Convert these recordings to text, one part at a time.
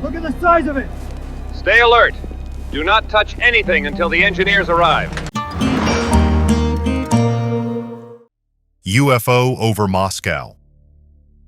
Look at the size of it! Stay alert. Do not touch anything until the engineers arrive. UFO over Moscow.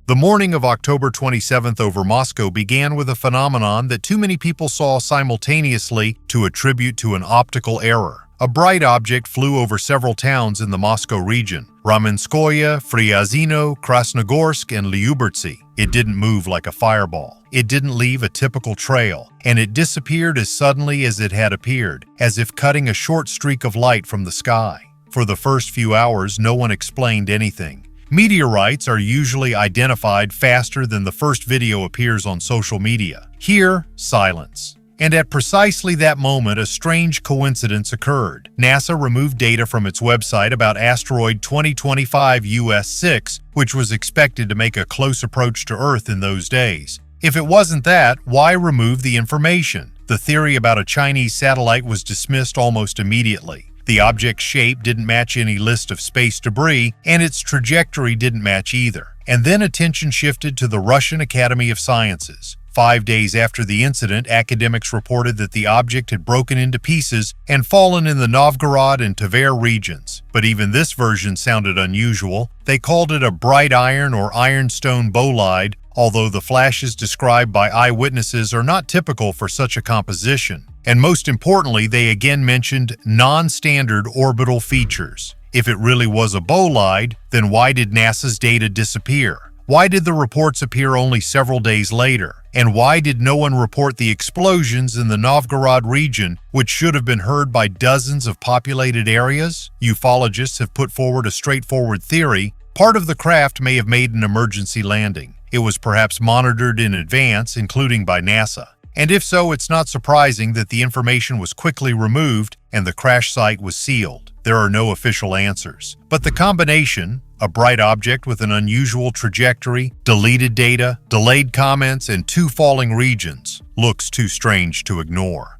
The morning of October 27th over Moscow began with a phenomenon that too many people saw simultaneously to attribute to an optical error. A bright object flew over several towns in the Moscow region: Ramenskoye, Fryazino, Krasnogorsk, and Lyubertsy. It didn't move like a fireball. It didn't leave a typical trail, and it disappeared as suddenly as it had appeared, as if cutting a short streak of light from the sky. For the first few hours, no one explained anything. Meteorites are usually identified faster than the first video appears on social media. Here, silence. And at precisely that moment, a strange coincidence occurred. NASA removed data from its website about asteroid 2025 US-6, which was expected to make a close approach to Earth in those days. If it wasn't that, why remove the information? The theory about a Chinese satellite was dismissed almost immediately. The object's shape didn't match any list of space debris, and its trajectory didn't match either. And then attention shifted to the Russian Academy of Sciences. 5 days after the incident, academics reported that the object had broken into pieces and fallen in the Novgorod and Tver regions. But even this version sounded unusual. They called it a bright iron or ironstone bolide, although the flashes described by eyewitnesses are not typical for such a composition. And most importantly, they again mentioned non-standard orbital features. If it really was a bolide, then why did NASA's data disappear? Why did the reports appear only several days later? And why did no one report the explosions in the Novgorod region, which should have been heard by dozens of populated areas? Ufologists have put forward a straightforward theory. Part of the craft may have made an emergency landing. It was perhaps monitored in advance, including by NASA. And if so, it's not surprising that the information was quickly removed and the crash site was sealed. There are no official answers. But the combination, a bright object with an unusual trajectory, deleted data, delayed comments, and 2 falling regions, looks too strange to ignore.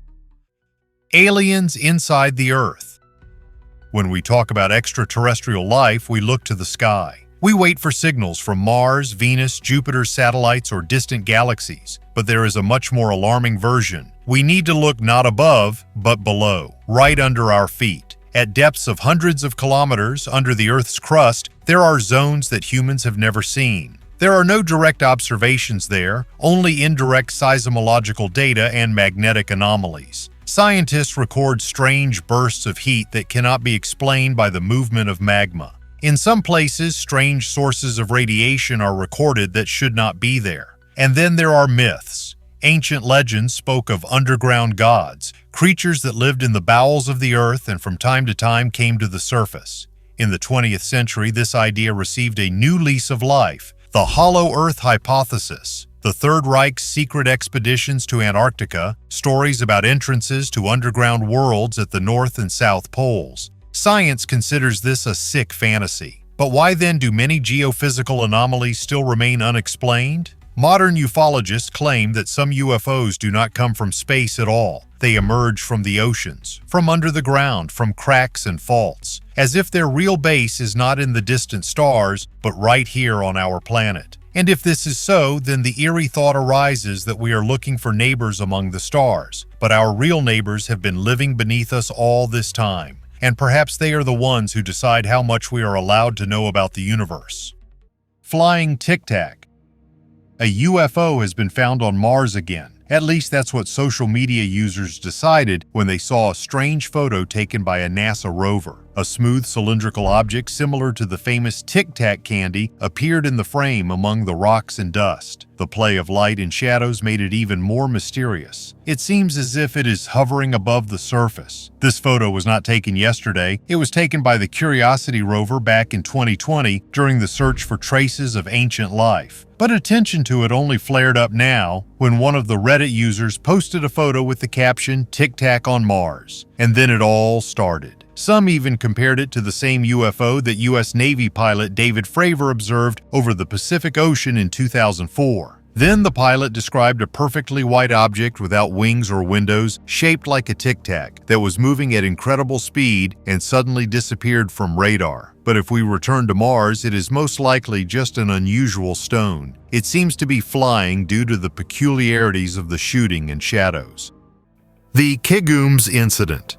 Aliens inside the Earth. When we talk about extraterrestrial life, we look to the sky. We wait for signals from Mars, Venus, Jupiter's satellites, or distant galaxies. But there is a much more alarming version. We need to look not above, but below, right under our feet. At depths of hundreds of kilometers under the Earth's crust, there are zones that humans have never seen. There are no direct observations there, only indirect seismological data and magnetic anomalies. Scientists record strange bursts of heat that cannot be explained by the movement of magma. In some places, strange sources of radiation are recorded that should not be there. And then there are myths. Ancient legends spoke of underground gods, creatures that lived in the bowels of the earth and from time to time came to the surface. In the 20th century, this idea received a new lease of life: the Hollow Earth hypothesis. The Third Reich's secret expeditions to Antarctica, stories about entrances to underground worlds at the North and South Poles. Science considers this a sick fantasy. But why then do many geophysical anomalies still remain unexplained? Modern ufologists claim that some UFOs do not come from space at all. They emerge from the oceans, from under the ground, from cracks and faults, as if their real base is not in the distant stars, but right here on our planet. And if this is so, then the eerie thought arises that we are looking for neighbors among the stars, but our real neighbors have been living beneath us all this time. And perhaps they are the ones who decide how much we are allowed to know about the universe. Flying tic-tac. A UFO has been found on Mars again. At least that's what social media users decided when they saw a strange photo taken by a NASA rover. A smooth cylindrical object similar to the famous Tic-tac candy appeared in the frame among the rocks and dust. The play of light and shadows made it even more mysterious. It seems as if it is hovering above the surface. This photo was not taken yesterday. It was taken by the Curiosity rover back in 2020 during the search for traces of ancient life. But attention to it only flared up now when one of the Reddit users posted a photo with the caption "Tic-tac on Mars." And then it all started. Some even compared it to the same UFO that U.S. Navy pilot David Fravor observed over the Pacific Ocean in 2004. Then the pilot described a perfectly white object without wings or windows, shaped like a tic-tac, that was moving at incredible speed and suddenly disappeared from radar. But if we return to Mars, it is most likely just an unusual stone. It seems to be flying due to the peculiarities of the shooting and shadows. The Kums incident.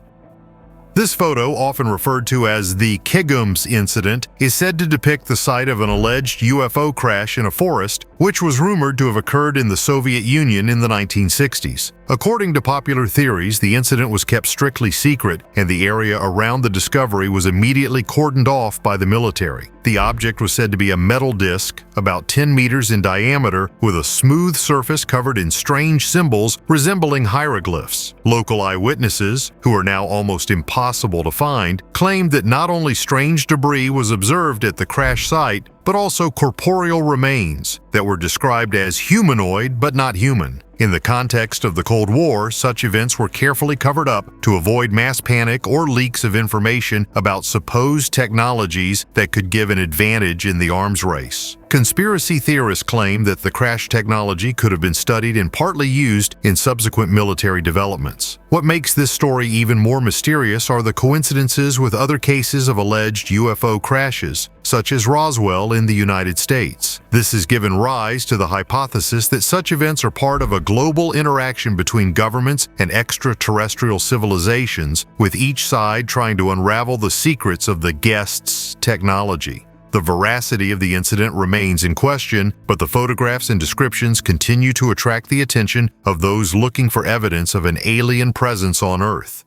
This photo, often referred to as the Kums incident, is said to depict the site of an alleged UFO crash in a forest, which was rumored to have occurred in the Soviet Union in the 1960s. According to popular theories, the incident was kept strictly secret, and the area around the discovery was immediately cordoned off by the military. The object was said to be a metal disc, about 10 meters in diameter, with a smooth surface covered in strange symbols resembling hieroglyphs. Local eyewitnesses, who are now almost impossible to find, claimed that not only strange debris was observed at the crash site, but also corporeal remains that were described as humanoid but not human. In the context of the Cold War, such events were carefully covered up to avoid mass panic or leaks of information about supposed technologies that could give an advantage in the arms race. Conspiracy theorists claim that the crash technology could have been studied and partly used in subsequent military developments. What makes this story even more mysterious are the coincidences with other cases of alleged UFO crashes, such as Roswell in the United States. This has given rise to the hypothesis that such events are part of a global interaction between governments and extraterrestrial civilizations, with each side trying to unravel the secrets of the guests' technology. The veracity of the incident remains in question, but the photographs and descriptions continue to attract the attention of those looking for evidence of an alien presence on Earth.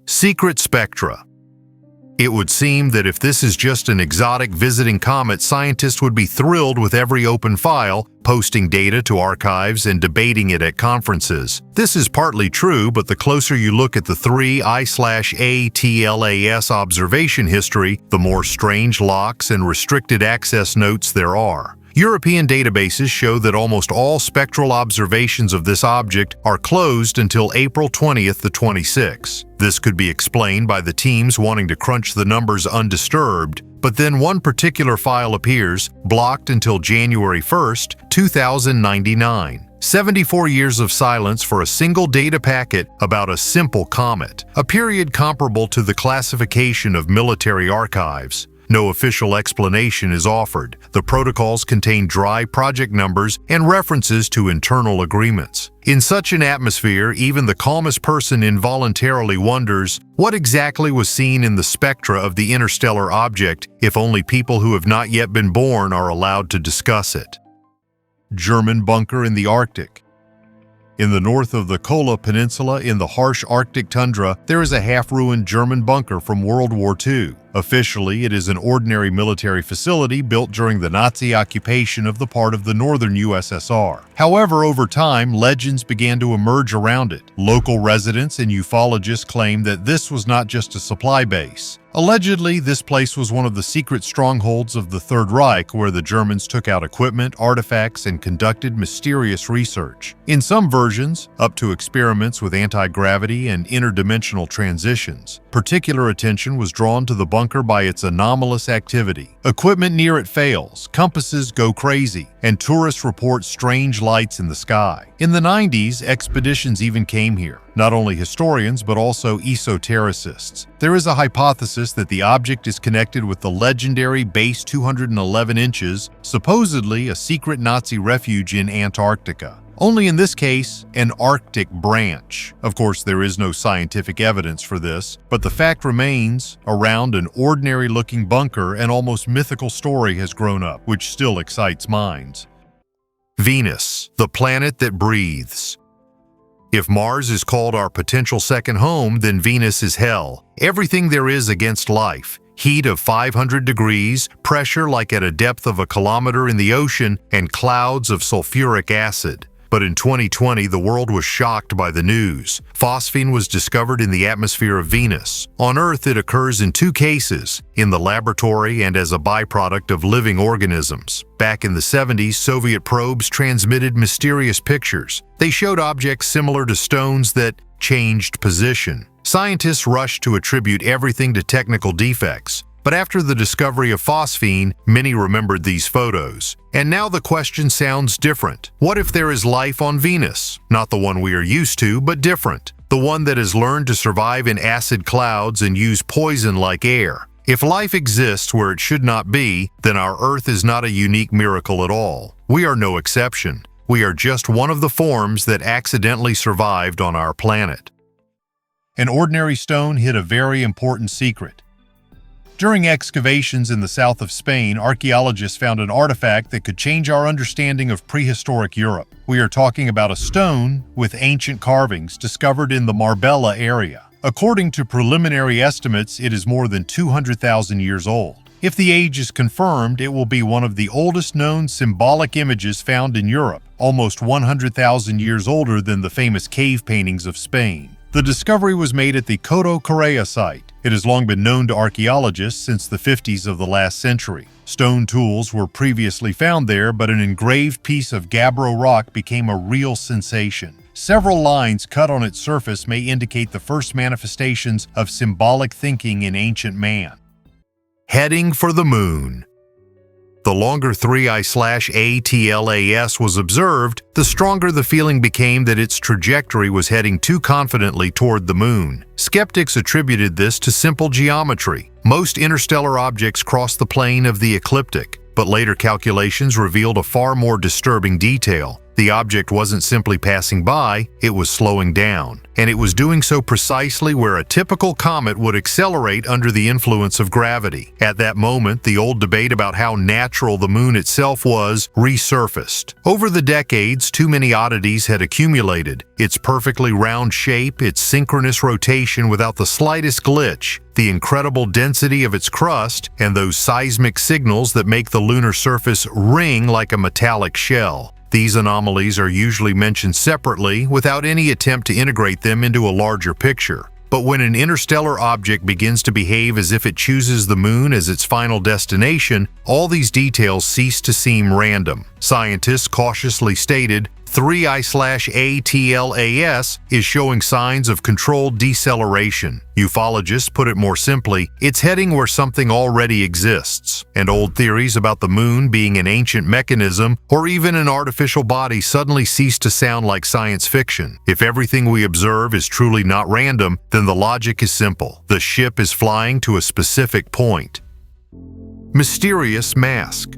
Secret spectra. It would seem that if this is just an exotic visiting comet, scientists would be thrilled with every open file, posting data to archives and debating it at conferences. This is partly true, but the closer you look at the 3I/ATLAS observation history, the more strange locks and restricted access notes there are. European databases show that almost all spectral observations of this object are closed until April 20th to 26. This could be explained by the teams wanting to crunch the numbers undisturbed, but then one particular file appears, blocked until January 1st, 2099. 74 years of silence for a single data packet about a simple comet, a period comparable to the classification of military archives. No official explanation is offered. The protocols contain dry project numbers and references to internal agreements. In such an atmosphere, even the calmest person involuntarily wonders what exactly was seen in the spectra of the interstellar object, if only people who have not yet been born are allowed to discuss it. German bunker in the Arctic. In the north of the Kola Peninsula in the harsh Arctic tundra, there is a half-ruined German bunker from World War II. Officially, it is an ordinary military facility built during the Nazi occupation of the part of the northern USSR. However, over time, legends began to emerge around it. Local residents and ufologists claim that this was not just a supply base. Allegedly, this place was one of the secret strongholds of the Third Reich, where the Germans took out equipment, artifacts, and conducted mysterious research. In some versions, up to experiments with anti-gravity and interdimensional transitions. Particular attention was drawn to the bunker by its anomalous activity. Equipment near it fails, compasses go crazy, and tourists report strange lights in the sky. In the 90s, expeditions even came here. Not only historians, but also esotericists. There is a hypothesis that the object is connected with the legendary Base 211 inches, supposedly a secret Nazi refuge in Antarctica. Only in this case, an Arctic branch. Of course, there is no scientific evidence for this, but the fact remains, around an ordinary-looking bunker, an almost mythical story has grown up, which still excites minds. Venus, the planet that breathes. If Mars is called our potential second home, then Venus is hell. Everything there is against life. Heat of 500 degrees, pressure like at a depth of a kilometer in the ocean, and clouds of sulfuric acid. But in 2020, the world was shocked by the news. Phosphine was discovered in the atmosphere of Venus. On Earth, it occurs in two cases, in the laboratory and as a byproduct of living organisms. Back in the 70s, Soviet probes transmitted mysterious pictures. They showed objects similar to stones that changed position. Scientists rushed to attribute everything to technical defects, But after the discovery of phosphine, many remembered these photos. And now the question sounds different. What if there is life on Venus? Not the one we are used to, but different. The one that has learned to survive in acid clouds and use poison like air. If life exists where it should not be, then our Earth is not a unique miracle at all. We are no exception. We are just one of the forms that accidentally survived on our planet. An ordinary stone hid a very important secret. During excavations in the south of Spain, archaeologists found an artifact that could change our understanding of prehistoric Europe. We are talking about a stone with ancient carvings discovered in the Marbella area. According to preliminary estimates, it is more than 200,000 years old. If the age is confirmed, it will be one of the oldest known symbolic images found in Europe, almost 100,000 years older than the famous cave paintings of Spain. The discovery was made at the Coto Correa site. It has long been known to archaeologists since the 50s of the last century. Stone tools were previously found there, but an engraved piece of gabbro rock became a real sensation. Several lines cut on its surface may indicate the first manifestations of symbolic thinking in ancient man. Heading for the moon. The longer 3I/ATLAS was observed, the stronger the feeling became that its trajectory was heading too confidently toward the moon. Skeptics attributed this to simple geometry. Most interstellar objects cross the plane of the ecliptic, but later calculations revealed a far more disturbing detail. The object wasn't simply passing by, it was slowing down. And it was doing so precisely where a typical comet would accelerate under the influence of gravity. At that moment, the old debate about how natural the moon itself was resurfaced. Over the decades, too many oddities had accumulated. Its perfectly round shape, its synchronous rotation without the slightest glitch, the incredible density of its crust, and those seismic signals that make the lunar surface ring like a metallic shell. These anomalies are usually mentioned separately without any attempt to integrate them into a larger picture. But when an interstellar object begins to behave as if it chooses the moon as its final destination, all these details cease to seem random. Scientists cautiously stated, 3I/ATLAS is showing signs of controlled deceleration. Ufologists put it more simply, it's heading where something already exists. And old theories about the moon being an ancient mechanism or even an artificial body suddenly cease to sound like science fiction. If everything we observe is truly not random, then the logic is simple. The ship is flying to a specific point. Mysterious mask.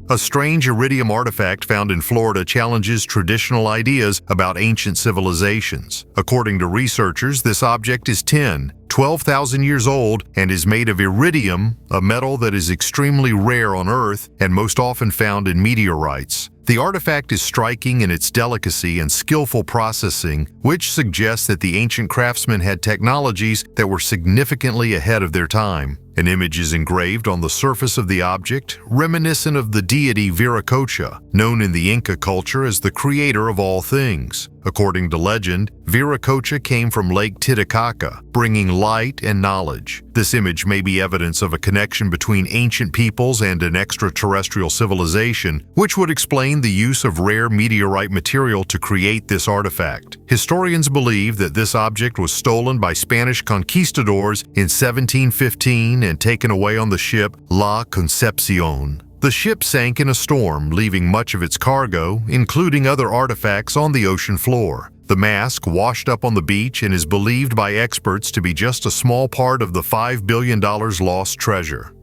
A strange iridium artifact found in Florida challenges traditional ideas about ancient civilizations. According to researchers, this object is 12,000 years old and is made of iridium, a metal that is extremely rare on Earth and most often found in meteorites. The artifact is striking in its delicacy and skillful processing, which suggests that the ancient craftsmen had technologies that were significantly ahead of their time. An image is engraved on the surface of the object, reminiscent of the deity Viracocha, known in the Inca culture as the creator of all things. According to legend, Viracocha came from Lake Titicaca, bringing light and knowledge. This image may be evidence of a connection between ancient peoples and an extraterrestrial civilization, which would explain the use of rare meteorite material to create this artifact. Historians believe that this object was stolen by Spanish conquistadors in 1715 and taken away on the ship La Concepcion. The ship sank in a storm, leaving much of its cargo, including other artifacts, on the ocean floor. The mask washed up on the beach and is believed by experts to be just a small part of the $5 billion lost treasure.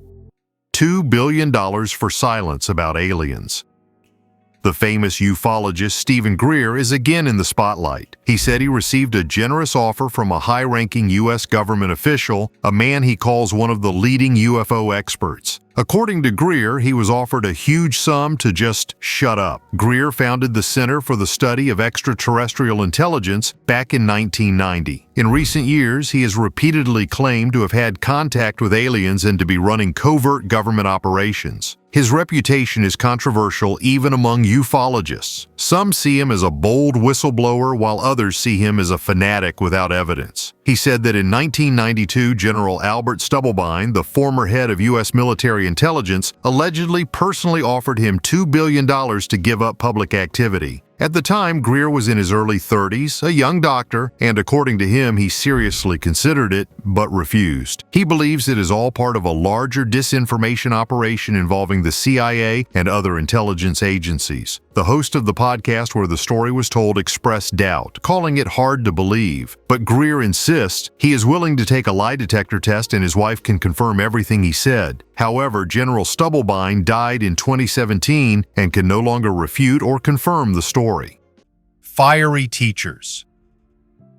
$2 billion for silence about aliens. The famous ufologist Stephen Greer is again in the spotlight. He said he received a generous offer from a high-ranking U.S. government official, a man he calls one of the leading UFO experts. According to Greer, he was offered a huge sum to just shut up. Greer founded the Center for the Study of Extraterrestrial Intelligence back in 1990. In recent years, he has repeatedly claimed to have had contact with aliens and to be running covert government operations. His reputation is controversial even among ufologists. Some see him as a bold whistleblower, while others see him as a fanatic without evidence. He said that in 1992, General Albert Stubblebine, the former head of U.S. military intelligence, allegedly personally offered him $2 billion to give up public activity. At the time, Greer was in his early 30s, a young doctor, and according to him, he seriously considered it, but refused. He believes it is all part of a larger disinformation operation involving the CIA and other intelligence agencies. The host of the podcast where the story was told expressed doubt, calling it hard to believe. But Greer insists he is willing to take a lie detector test and his wife can confirm everything he said. However, General Stubblebine died in 2017 and can no longer refute or confirm the story. Fiery teachers.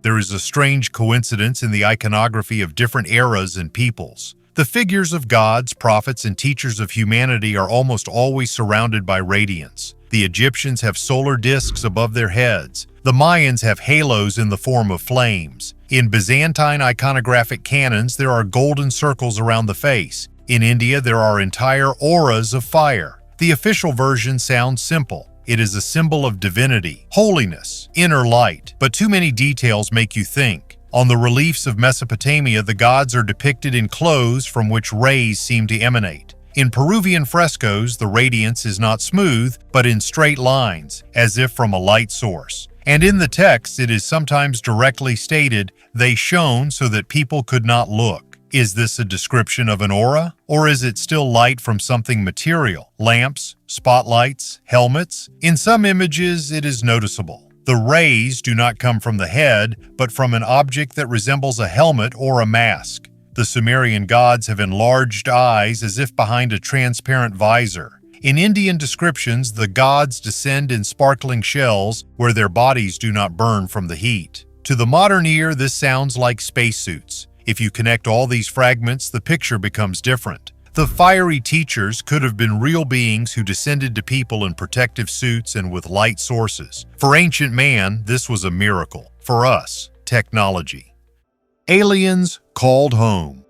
There is a strange coincidence in the iconography of different eras and peoples. The figures of gods, prophets, and teachers of humanity are almost always surrounded by radiance. The Egyptians have solar discs above their heads. The Mayans have halos in the form of flames. In Byzantine iconographic canons, there are golden circles around the face. In India, there are entire auras of fire. The official version sounds simple. It is a symbol of divinity, holiness, inner light, but too many details make you think. On the reliefs of Mesopotamia, the gods are depicted in clothes from which rays seem to emanate. In Peruvian frescoes, the radiance is not smooth, but in straight lines, as if from a light source. And in the text, it is sometimes directly stated, "They shone so that people could not look." Is this a description of an aura, or is it still light from something material? Lamps, spotlights, helmets? In some images, it is noticeable. The rays do not come from the head, but from an object that resembles a helmet or a mask. The Sumerian gods have enlarged eyes as if behind a transparent visor. In Indian descriptions, the gods descend in sparkling shells where their bodies do not burn from the heat. To the modern ear, this sounds like spacesuits. If you connect all these fragments, the picture becomes different. The fiery teachers could have been real beings who descended to people in protective suits and with light sources. For ancient man, this was a miracle. For us, technology. Aliens called home.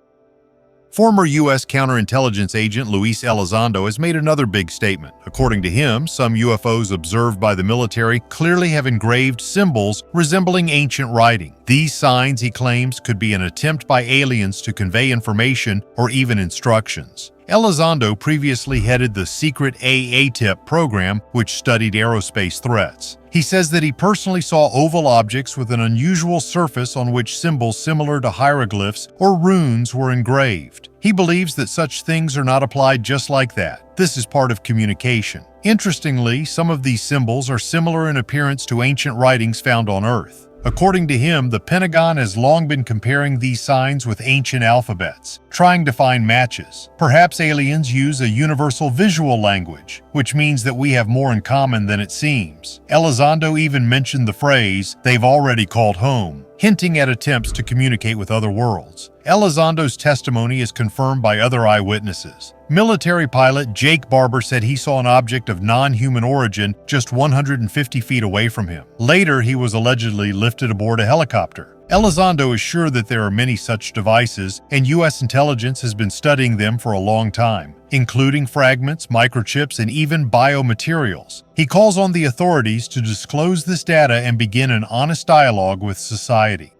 Former U.S. counterintelligence agent Luis Elizondo has made another big statement. According to him, some UFOs observed by the military clearly have engraved symbols resembling ancient writing. These signs, he claims, could be an attempt by aliens to convey information or even instructions. Elizondo previously headed the secret AATIP program, which studied aerospace threats. He says that he personally saw oval objects with an unusual surface on which symbols similar to hieroglyphs or runes were engraved. He believes that such things are not applied just like that. This is part of communication. Interestingly, some of these symbols are similar in appearance to ancient writings found on Earth. According to him, the Pentagon has long been comparing these signs with ancient alphabets, trying to find matches. Perhaps aliens use a universal visual language, which means that we have more in common than it seems. Elizondo even mentioned the phrase, "they've already called home," hinting at attempts to communicate with other worlds. Elizondo's testimony is confirmed by other eyewitnesses. Military pilot Jake Barber said he saw an object of non-human origin just 150 feet away from him. Later, he was allegedly lifted aboard a helicopter. Elizondo is sure that there are many such devices, and U.S. intelligence has been studying them for a long time, including fragments, microchips, and even biomaterials. He calls on the authorities to disclose this data and begin an honest dialogue with society.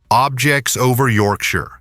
Objects over Yorkshire.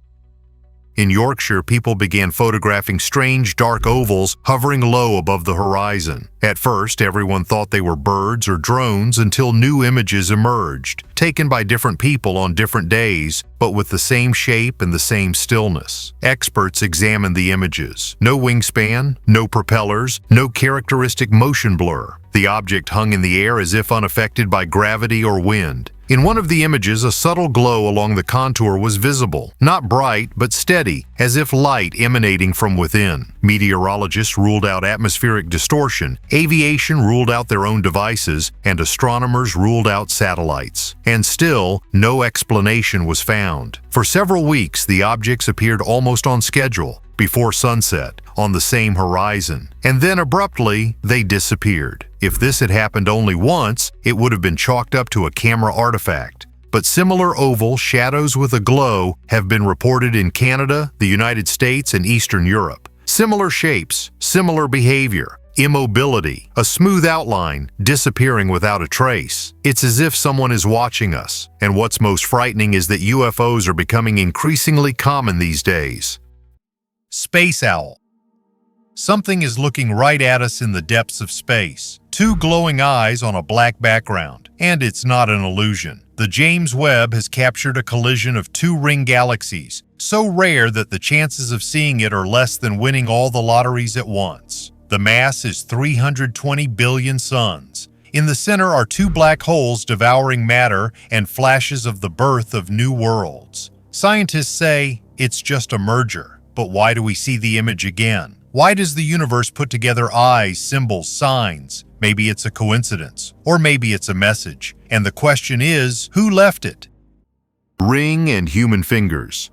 In Yorkshire, people began photographing strange dark ovals hovering low above the horizon. At first, everyone thought they were birds or drones until new images emerged, taken by different people on different days, but with the same shape and the same stillness. Experts examined the images. No wingspan, no propellers, no characteristic motion blur. The object hung in the air as if unaffected by gravity or wind. In one of the images, a subtle glow along the contour was visible, not bright, but steady, as if light emanating from within. Meteorologists ruled out atmospheric distortion, aviation ruled out their own devices, and astronomers ruled out satellites. And still, no explanation was found. For several weeks, the objects appeared almost on schedule, before sunset, on the same horizon, and then abruptly, they disappeared. If this had happened only once, it would have been chalked up to a camera artifact. But similar oval shadows with a glow have been reported in Canada, the United States, and Eastern Europe. Similar shapes, similar behavior, immobility, a smooth outline, disappearing without a trace. It's as if someone is watching us, and what's most frightening is that UFOs are becoming increasingly common these days. Space owl. Something is looking right at us in the depths of space. Two glowing eyes on a black background. And it's not an illusion. The James Webb has captured a collision of two ring galaxies, so rare that the chances of seeing it are less than winning all the lotteries at once. The mass is 320 billion suns. In the center are two black holes devouring matter and flashes of the birth of new worlds. Scientists say it's just a merger, but why do we see the image again? Why does the universe put together eyes, symbols, signs? Maybe it's a coincidence, or maybe it's a message. And the question is, who left it? Ring and human fingers.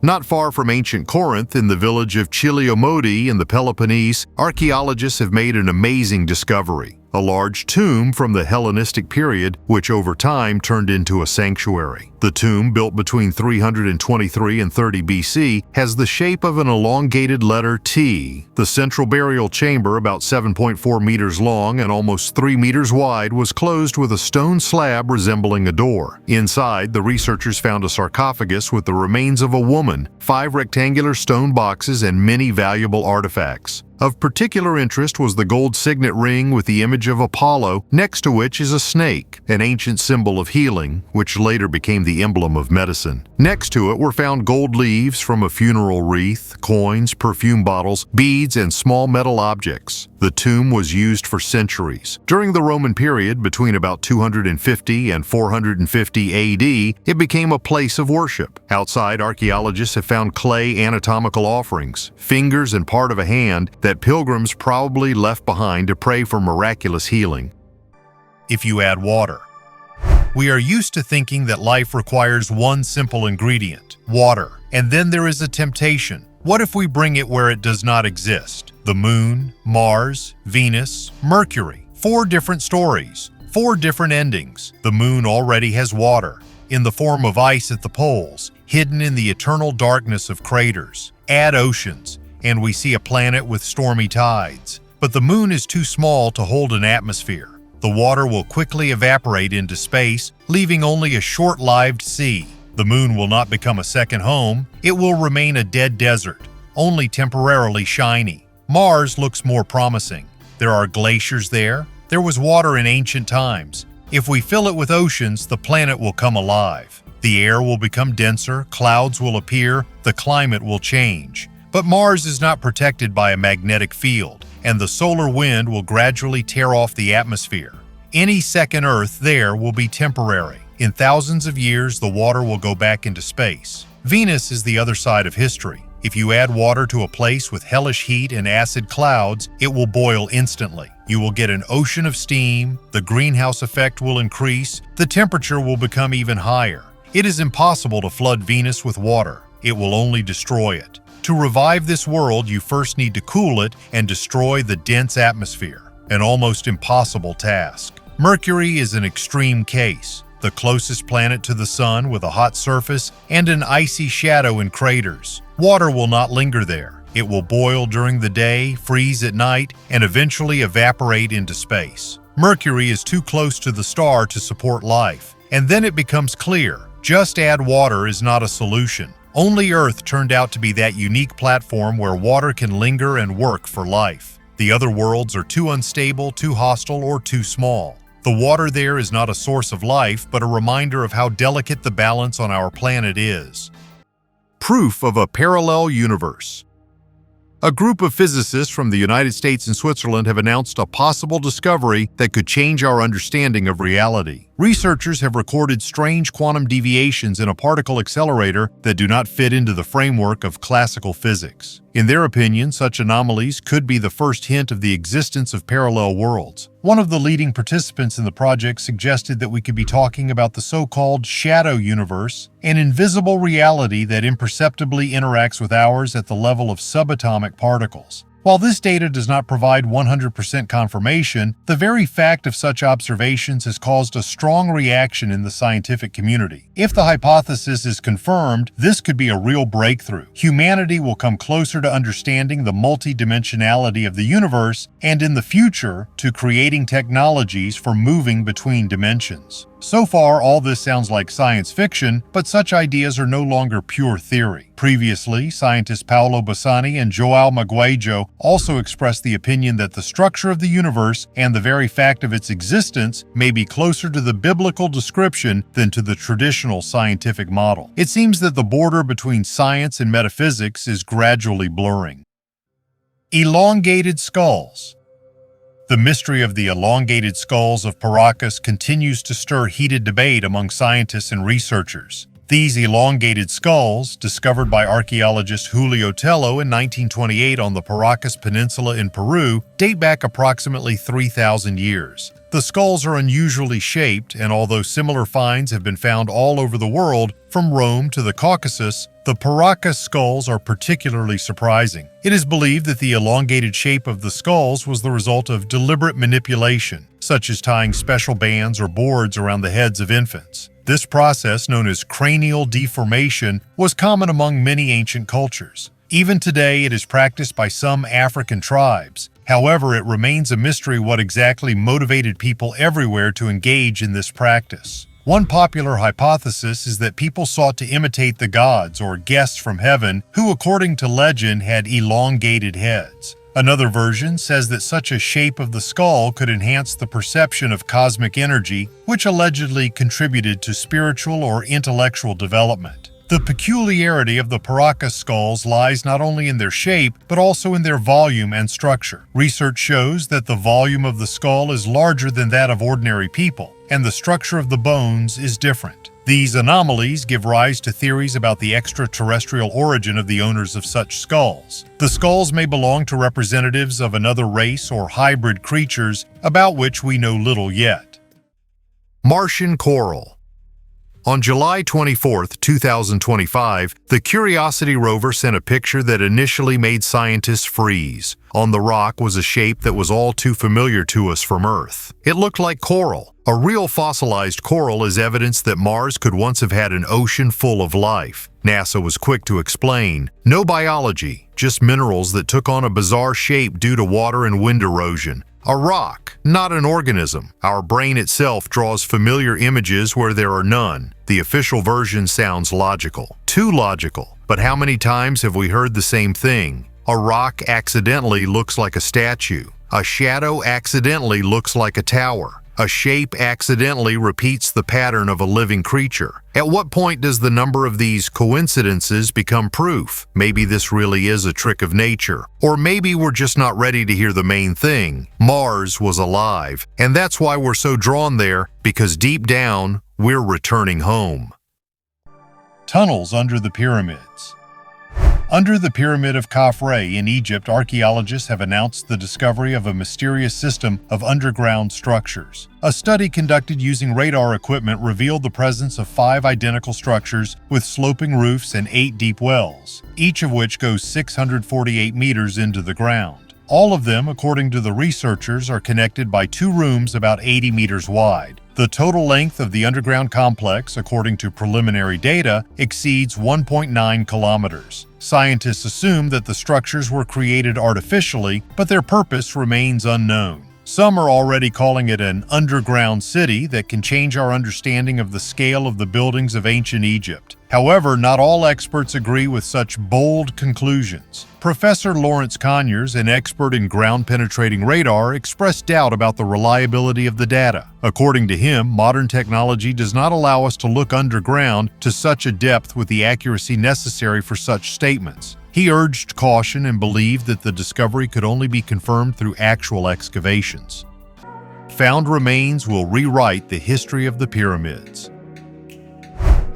Not far from ancient Corinth, in the village of Chiliomodi in the Peloponnese, archaeologists have made an amazing discovery. A large tomb from the Hellenistic period, which over time turned into a sanctuary. The tomb, built between 323 and 30 BC, has the shape of an elongated letter T. The central burial chamber, about 7.4 meters long and almost 3 meters wide, was closed with a stone slab resembling a door. Inside, the researchers found a sarcophagus with the remains of a woman, 5 rectangular stone boxes, and many valuable artifacts. Of particular interest was the gold signet ring with the image of Apollo, next to which is a snake, an ancient symbol of healing, which later became the emblem of medicine. Next to it were found gold leaves from a funeral wreath, coins, perfume bottles, beads, and small metal objects. The tomb was used for centuries. During the Roman period, between about 250 and 450 AD, it became a place of worship. Outside, archaeologists have found clay anatomical offerings, fingers and part of a hand, that pilgrims probably left behind to pray for miraculous healing. If you add water. We are used to thinking that life requires one simple ingredient, water, and then there is a temptation. What if we bring it where it does not exist? The Moon, Mars, Venus, Mercury. 4 different stories, 4 different endings. The Moon already has water, in the form of ice at the poles, hidden in the eternal darkness of craters. Add oceans, and we see a planet with stormy tides. But the Moon is too small to hold an atmosphere. The water will quickly evaporate into space, leaving only a short-lived sea. The Moon will not become a second home. It will remain a dead desert, only temporarily shiny. Mars looks more promising. There are glaciers there. There was water in ancient times. If we fill it with oceans, the planet will come alive. The air will become denser, clouds will appear, the climate will change. But Mars is not protected by a magnetic field, and the solar wind will gradually tear off the atmosphere. Any second Earth there will be temporary. In thousands of years, the water will go back into space. Venus is the other side of history. If you add water to a place with hellish heat and acid clouds, it will boil instantly. You will get an ocean of steam, the greenhouse effect will increase, the temperature will become even higher. It is impossible to flood Venus with water. It will only destroy it. To revive this world, you first need to cool it and destroy the dense atmosphere, an almost impossible task. Mercury is an extreme case, the closest planet to the Sun with a hot surface and an icy shadow in craters. Water will not linger there. It will boil during the day, freeze at night, and eventually evaporate into space. Mercury is too close to the star to support life, and then it becomes clear. Just add water is not a solution. Only Earth turned out to be that unique platform where water can linger and work for life. The other worlds are too unstable, too hostile, or too small. The water there is not a source of life, but a reminder of how delicate the balance on our planet is. Proof of a parallel universe. A group of physicists from the United States and Switzerland have announced a possible discovery that could change our understanding of reality. Researchers have recorded strange quantum deviations in a particle accelerator that do not fit into the framework of classical physics. In their opinion, such anomalies could be the first hint of the existence of parallel worlds. One of the leading participants in the project suggested that we could be talking about the so-called shadow universe, an invisible reality that imperceptibly interacts with ours at the level of subatomic particles. While this data does not provide 100% confirmation, the very fact of such observations has caused a strong reaction in the scientific community. If the hypothesis is confirmed, this could be a real breakthrough. Humanity will come closer to understanding the multidimensionality of the universe and, in the future, to creating technologies for moving between dimensions. So far, all this sounds like science fiction, but such ideas are no longer pure theory. Previously, scientists Paolo Bassani and João Maguajo also expressed the opinion that the structure of the universe and the very fact of its existence may be closer to the biblical description than to the traditional scientific model. It seems that the border between science and metaphysics is gradually blurring. Elongated skulls. The mystery of the elongated skulls of Paracas continues to stir heated debate among scientists and researchers. These elongated skulls, discovered by archaeologist Julio Tello in 1928 on the Paracas Peninsula in Peru, date back approximately 3,000 years. The skulls are unusually shaped, and although similar finds have been found all over the world, from Rome to the Caucasus, the Paracas skulls are particularly surprising. It is believed that the elongated shape of the skulls was the result of deliberate manipulation, such as tying special bands or boards around the heads of infants. This process, known as cranial deformation, was common among many ancient cultures. Even today, it is practiced by some African tribes. However, it remains a mystery what exactly motivated people everywhere to engage in this practice. One popular hypothesis is that people sought to imitate the gods or guests from heaven who, according to legend, had elongated heads. Another version says that such a shape of the skull could enhance the perception of cosmic energy, which allegedly contributed to spiritual or intellectual development. The peculiarity of the Paracas skulls lies not only in their shape, but also in their volume and structure. Research shows that the volume of the skull is larger than that of ordinary people, and the structure of the bones is different. These anomalies give rise to theories about the extraterrestrial origin of the owners of such skulls. The skulls may belong to representatives of another race or hybrid creatures about which we know little yet. Martian coral. On July 24, 2025, the Curiosity rover sent a picture that initially made scientists freeze. On the rock was a shape that was all too familiar to us from Earth. It looked like coral. A real fossilized coral is evidence that Mars could once have had an ocean full of life. NASA was quick to explain, no biology, just minerals that took on a bizarre shape due to water and wind erosion. A rock, not an organism. Our brain itself draws familiar images where there are none. The official version sounds logical. Too logical. But how many times have we heard the same thing? A rock accidentally looks like a statue. A shadow accidentally looks like a tower. A shape accidentally repeats the pattern of a living creature. At what point does the number of these coincidences become proof? Maybe this really is a trick of nature. Or maybe we're just not ready to hear the main thing. Mars was alive, and that's why we're so drawn there, because deep down, we're returning home. Tunnels under the pyramids. Under the Pyramid of Khafre in Egypt, archaeologists have announced the discovery of a mysterious system of underground structures. A study conducted using radar equipment revealed the presence of 5 identical structures with sloping roofs and 8 deep wells, each of which goes 648 meters into the ground. All of them, according to the researchers, are connected by 2 rooms about 80 meters wide. The total length of the underground complex, according to preliminary data, exceeds 1.9 kilometers. Scientists assume that the structures were created artificially, but their purpose remains unknown. Some are already calling it an underground city that can change our understanding of the scale of the buildings of ancient Egypt. However, not all experts agree with such bold conclusions. Professor Lawrence Conyers, an expert in ground-penetrating radar, expressed doubt about the reliability of the data. According to him, modern technology does not allow us to look underground to such a depth with the accuracy necessary for such statements. He urged caution and believed that the discovery could only be confirmed through actual excavations. Found remains will rewrite the history of the pyramids.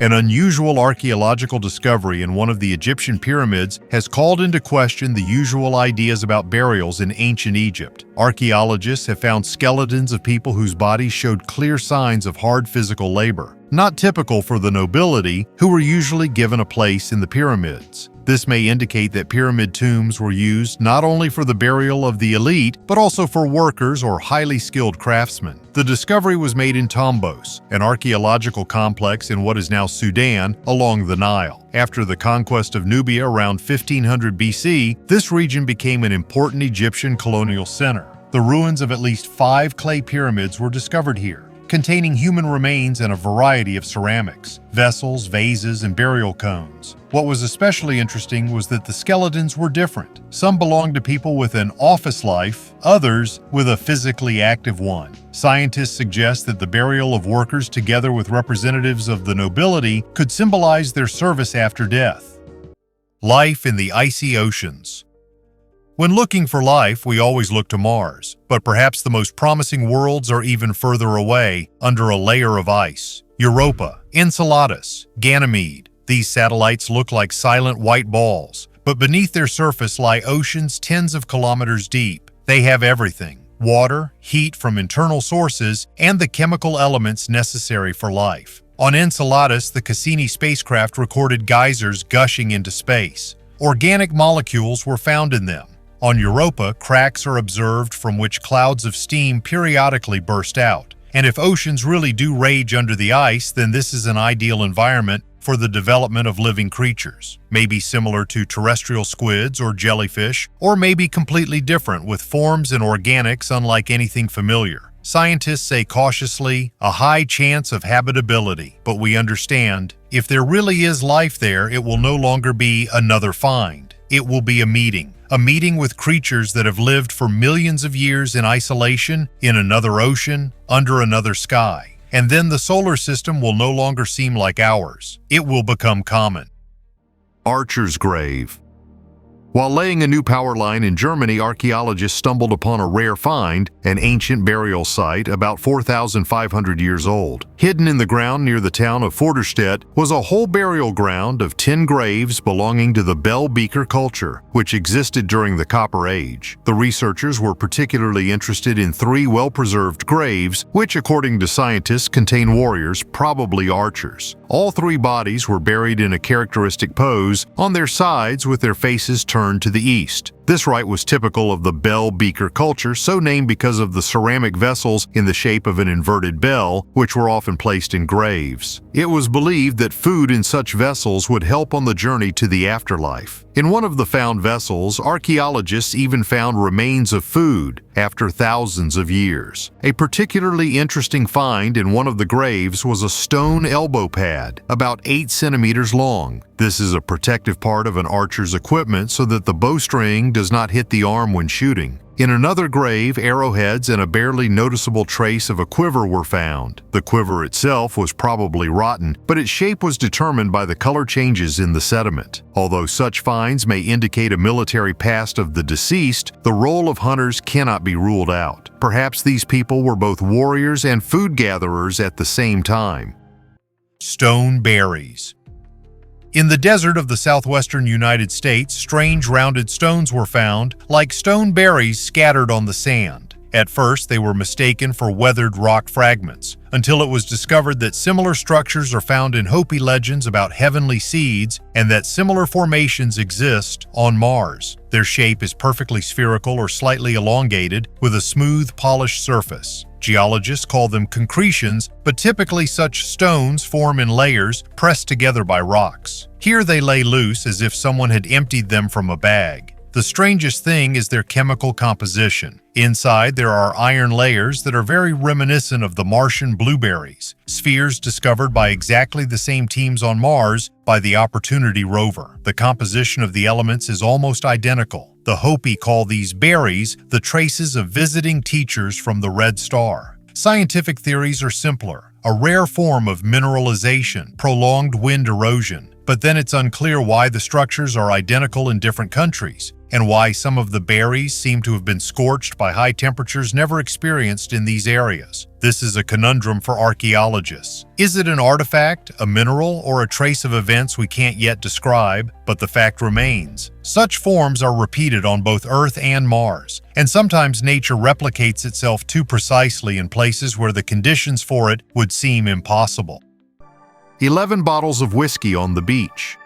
An unusual archaeological discovery in one of the Egyptian pyramids has called into question the usual ideas about burials in ancient Egypt. Archaeologists have found skeletons of people whose bodies showed clear signs of hard physical labor, not typical for the nobility, who were usually given a place in the pyramids. This may indicate that pyramid tombs were used not only for the burial of the elite, but also for workers or highly skilled craftsmen. The discovery was made in Tombos, an archaeological complex in what is now Sudan, along the Nile. After the conquest of Nubia around 1500 BC, this region became an important Egyptian colonial center. The ruins of at least 5 clay pyramids were discovered here. containing human remains and a variety of ceramics, vessels, vases, and burial cones. What was especially interesting was that the skeletons were different. Some belonged to people with an office life, others with a physically active one. Scientists suggest that the burial of workers together with representatives of the nobility could symbolize their service after death. Life in the icy oceans. When looking for life, we always look to Mars, but perhaps the most promising worlds are even further away, under a layer of ice. Europa, Enceladus, Ganymede. These satellites look like silent white balls, but beneath their surface lie oceans tens of kilometers deep. They have everything: water, heat from internal sources, and the chemical elements necessary for life. On Enceladus, the Cassini spacecraft recorded geysers gushing into space. Organic molecules were found in them. On Europa, cracks are observed from which clouds of steam periodically burst out. And if oceans really do rage under the ice, then this is an ideal environment for the development of living creatures. Maybe similar to terrestrial squids or jellyfish, or maybe completely different with forms and organics unlike anything familiar. Scientists say cautiously, a high chance of habitability, but we understand, if there really is life there, it will no longer be another find. It will be a meeting with creatures that have lived for millions of years in isolation, in another ocean, under another sky. And then the solar system will no longer seem like ours. It will become common. Archer's grave. While laying a new power line in Germany, archaeologists stumbled upon a rare find, an ancient burial site about 4,500 years old. Hidden in the ground near the town of Vorderstedt was a whole burial ground of 10 graves belonging to the Beaker culture, which existed during the Copper Age. The researchers were particularly interested in 3 well-preserved graves, which, according to scientists, contain warriors, probably archers. All 3 bodies were buried in a characteristic pose, on their sides with their faces turned to the east. This rite was typical of the Beaker culture, so named because of the ceramic vessels in the shape of an inverted bell, which were often placed in graves. It was believed that food in such vessels would help on the journey to the afterlife. In one of the found vessels, archaeologists even found remains of food after thousands of years. A particularly interesting find in one of the graves was a stone elbow pad, about 8 centimeters long. This is a protective part of an archer's equipment so that the bowstring does not hit the arm when shooting. In another grave, arrowheads and a barely noticeable trace of a quiver were found. The quiver itself was probably rotten, but its shape was determined by the color changes in the sediment. Although such finds may indicate a military past of the deceased, the role of hunters cannot be ruled out. Perhaps these people were both warriors and food gatherers at the same time. Stone berries. In the desert of the southwestern United States, strange rounded stones were found, like stone berries scattered on the sand. At first, they were mistaken for weathered rock fragments, until it was discovered that similar structures are found in Hopi legends about heavenly seeds and that similar formations exist on Mars. Their shape is perfectly spherical or slightly elongated, with a smooth, polished surface. Geologists call them concretions, but typically such stones form in layers pressed together by rocks. Here they lay loose as if someone had emptied them from a bag. The strangest thing is their chemical composition. Inside, there are iron layers that are very reminiscent of the Martian blueberries, spheres discovered by exactly the same teams on Mars by the Opportunity rover. The composition of the elements is almost identical. The Hopi call these berries the traces of visiting teachers from the Red Star. Scientific theories are simpler, a rare form of mineralization, prolonged wind erosion. But then it's unclear why the structures are identical in different countries, and why some of the berries seem to have been scorched by high temperatures never experienced in these areas. This is a conundrum for archaeologists. Is it an artifact, a mineral, or a trace of events we can't yet describe? But the fact remains, such forms are repeated on both Earth and Mars, and sometimes nature replicates itself too precisely in places where the conditions for it would seem impossible. 11 bottles of whiskey on the beach.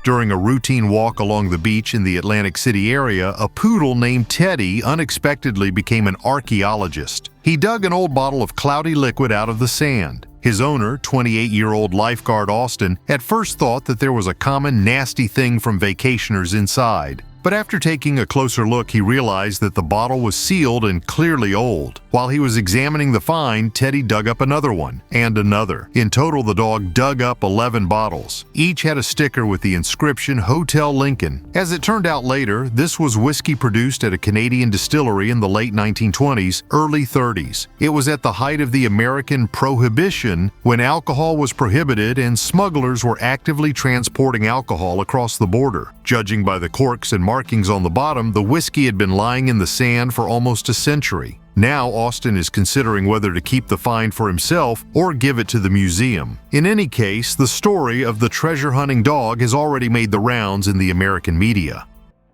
During a routine walk along the beach in the Atlantic City area, a poodle named Teddy unexpectedly became an archaeologist. He dug an old bottle of cloudy liquid out of the sand. His owner, 28-year-old lifeguard Austin, at first thought that there was a common nasty thing from vacationers inside. but after taking a closer look, he realized that the bottle was sealed and clearly old. While he was examining the find, Teddy dug up another one, and another. In total, the dog dug up 11 bottles. Each had a sticker with the inscription Hotel Lincoln. As it turned out later, this was whiskey produced at a Canadian distillery in the late 1920s, early 30s. It was at the height of the American Prohibition, when alcohol was prohibited and smugglers were actively transporting alcohol across the border. Judging by the corks and markings on the bottom, the whiskey had been lying in the sand for almost a century. Now Austin is considering whether to keep the find for himself or give it to the museum. In any case, the story of the treasure-hunting dog has already made the rounds in the American media.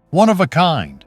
One of a kind.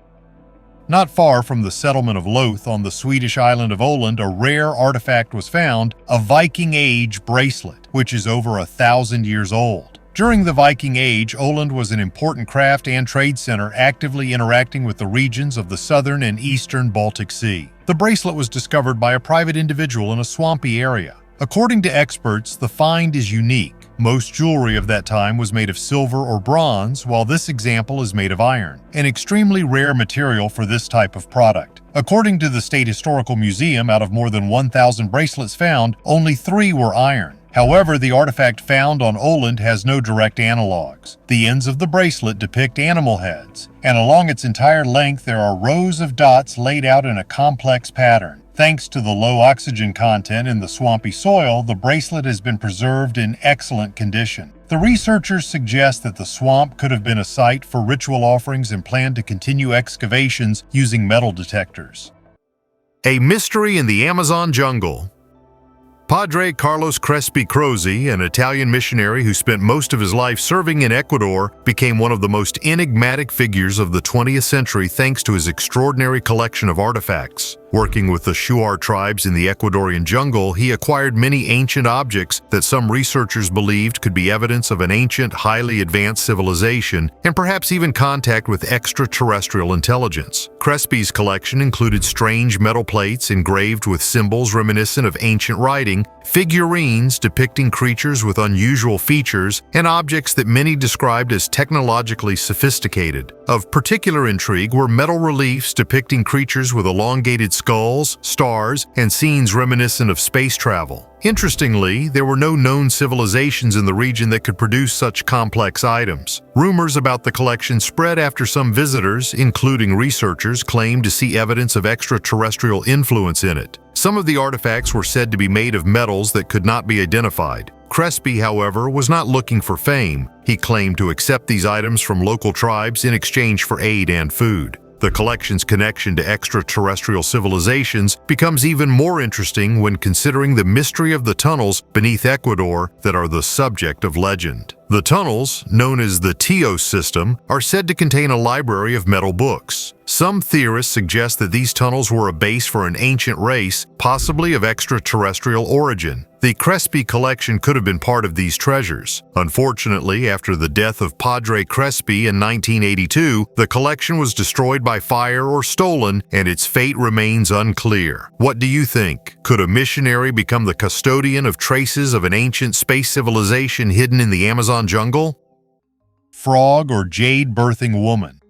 Not far from the settlement of Loth on the Swedish island of Åland, a rare artifact was found, a Viking Age bracelet, which is over 1,000 years old. During the Viking Age, Åland was an important craft and trade center, actively interacting with the regions of the southern and eastern Baltic Sea. The bracelet was discovered by a private individual in a swampy area. According to experts, the find is unique. Most jewelry of that time was made of silver or bronze, while this example is made of iron, an extremely rare material for this type of product. According to the State Historical Museum, out of more than 1,000 bracelets found, only 3 were iron. However, the artifact found on Åland has no direct analogs. The ends of the bracelet depict animal heads, and along its entire length there are rows of dots laid out in a complex pattern. Thanks to the low oxygen content in the swampy soil, the bracelet has been preserved in excellent condition. The researchers suggest that the swamp could have been a site for ritual offerings and plan to continue excavations using metal detectors. A mystery in the Amazon jungle. Padre Carlos Crespi Croce, an Italian missionary who spent most of his life serving in Ecuador, became one of the most enigmatic figures of the 20th century thanks to his extraordinary collection of artifacts. Working with the Shuar tribes in the Ecuadorian jungle, he acquired many ancient objects that some researchers believed could be evidence of an ancient, highly advanced civilization, and perhaps even contact with extraterrestrial intelligence. Crespi's collection included strange metal plates engraved with symbols reminiscent of ancient writing, figurines depicting creatures with unusual features, and objects that many described as technologically sophisticated. Of particular intrigue were metal reliefs depicting creatures with elongated skulls, stars, and scenes reminiscent of space travel. Interestingly, there were no known civilizations in the region that could produce such complex items. Rumors about the collection spread after some visitors, including researchers, claimed to see evidence of extraterrestrial influence in it. Some of the artifacts were said to be made of metals that could not be identified. Crespi, however, was not looking for fame. He claimed to accept these items from local tribes in exchange for aid and food. The collection's connection to extraterrestrial civilizations becomes even more interesting when considering the mystery of the tunnels beneath Ecuador that are the subject of legend. The tunnels, known as the Teos system, are said to contain a library of metal books. Some theorists suggest that these tunnels were a base for an ancient race, possibly of extraterrestrial origin. The Crespi collection could have been part of these treasures. Unfortunately, after the death of Padre Crespi in 1982, the collection was destroyed by fire or stolen, and its fate remains unclear. What do you think? Could a missionary become the custodian of traces of an ancient space civilization hidden in the Amazon jungle? Frog or jade birthing woman.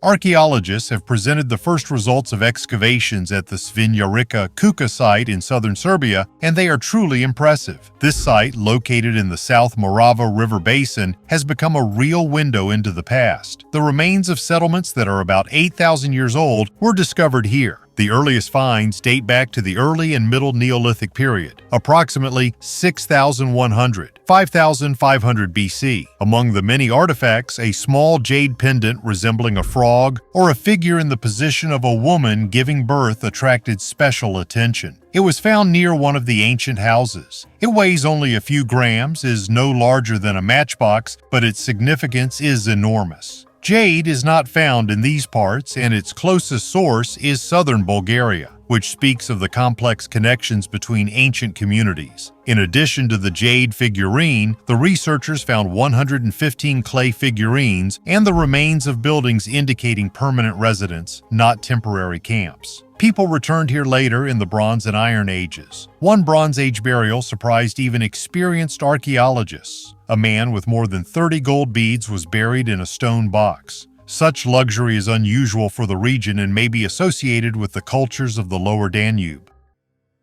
Archaeologists have presented the first results of excavations at the Svinjarika Kuka site in southern Serbia, and they are truly impressive. This site, located in the South Morava River basin, has become a real window into the past. The remains of settlements that are about 8,000 years old were discovered here. The earliest finds date back to the early and middle Neolithic period, approximately 6,100, 5,500 BC. Among the many artifacts, a small jade pendant resembling a frog or a figure in the position of a woman giving birth attracted special attention. It was found near one of the ancient houses. It weighs only a few grams, is no larger than a matchbox, but its significance is enormous. Jade is not found in these parts, and its closest source is southern Bulgaria, which speaks of the complex connections between ancient communities. In addition to the jade figurine, the researchers found 115 clay figurines and the remains of buildings indicating permanent residence, not temporary camps. People returned here later in the Bronze and Iron Ages. One Bronze Age burial surprised even experienced archaeologists. A man with more than 30 gold beads was buried in a stone box. Such luxury is unusual for the region and may be associated with the cultures of the lower Danube.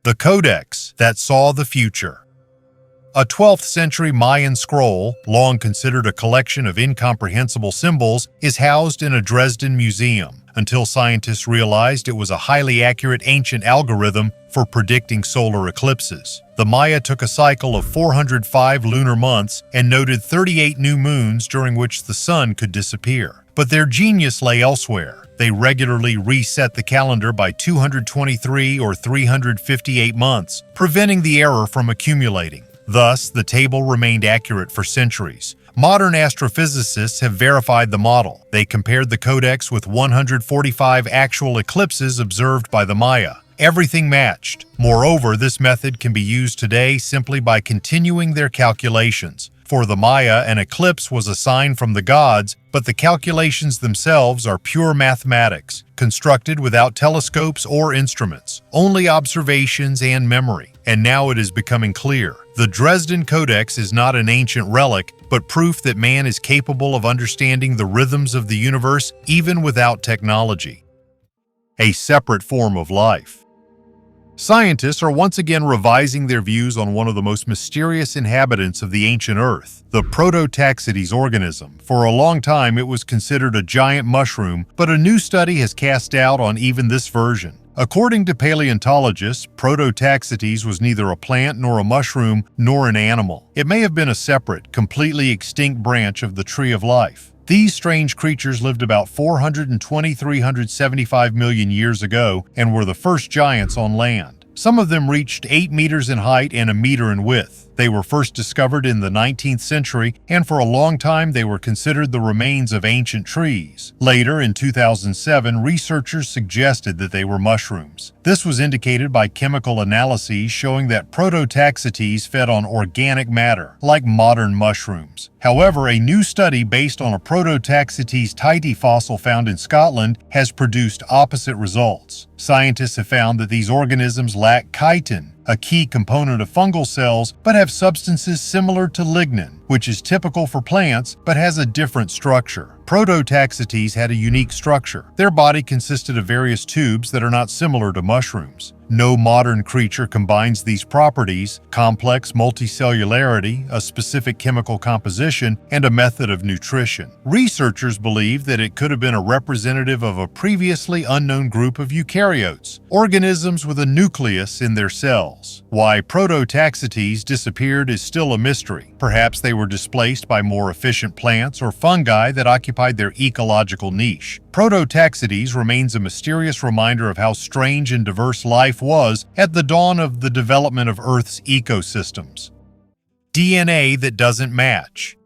The Codex that saw the future. A 12th century Mayan scroll, long considered a collection of incomprehensible symbols, is housed in a Dresden museum, until scientists realized it was a highly accurate ancient algorithm for predicting solar eclipses. The Maya took a cycle of 405 lunar months and noted 38 new moons during which the sun could disappear. But their genius lay elsewhere. They regularly reset the calendar by 223 or 358 months, preventing the error from accumulating. Thus, the table remained accurate for centuries. Modern astrophysicists have verified the model. They compared the codex with 145 actual eclipses observed by the Maya. Everything matched. Moreover, this method can be used today simply by continuing their calculations. For the Maya, an eclipse was a sign from the gods, but the calculations themselves are pure mathematics, constructed without telescopes or instruments, only observations and memory. And now it is becoming clear. The Dresden Codex is not an ancient relic, but proof that man is capable of understanding the rhythms of the universe even without technology. A separate form of life. Scientists are once again revising their views on one of the most mysterious inhabitants of the ancient Earth, the Prototaxides organism. For a long time, it was considered a giant mushroom, but a new study has cast doubt on even this version. According to paleontologists, Prototaxides was neither a plant nor a mushroom nor an animal. It may have been a separate, completely extinct branch of the tree of life. These strange creatures lived about 375 million years ago and were the first giants on land. Some of them reached 8 meters in height and a meter in width. They were first discovered in the 19th century, and for a long time they were considered the remains of ancient trees. Later, in 2007, researchers suggested that they were mushrooms. This was indicated by chemical analyses showing that Prototaxides fed on organic matter, like modern mushrooms. However, a new study based on a Prototaxides titi fossil found in Scotland has produced opposite results. Scientists have found that these organisms lack chitin, a key component of fungal cells, but have substances similar to lignin, which is typical for plants but has a different structure. Prototaxides had a unique structure. Their body consisted of various tubes that are not similar to mushrooms. No modern creature combines these properties: complex multicellularity, a specific chemical composition, and a method of nutrition. Researchers believe that it could have been a representative of a previously unknown group of eukaryotes, organisms with a nucleus in their cells. Why Prototaxides disappeared is still a mystery. Perhaps they were displaced by more efficient plants or fungi that occupied their ecological niche. Prototaxides remains a mysterious reminder of how strange and diverse life was at the dawn of the development of Earth's ecosystems. DNA that doesn't match.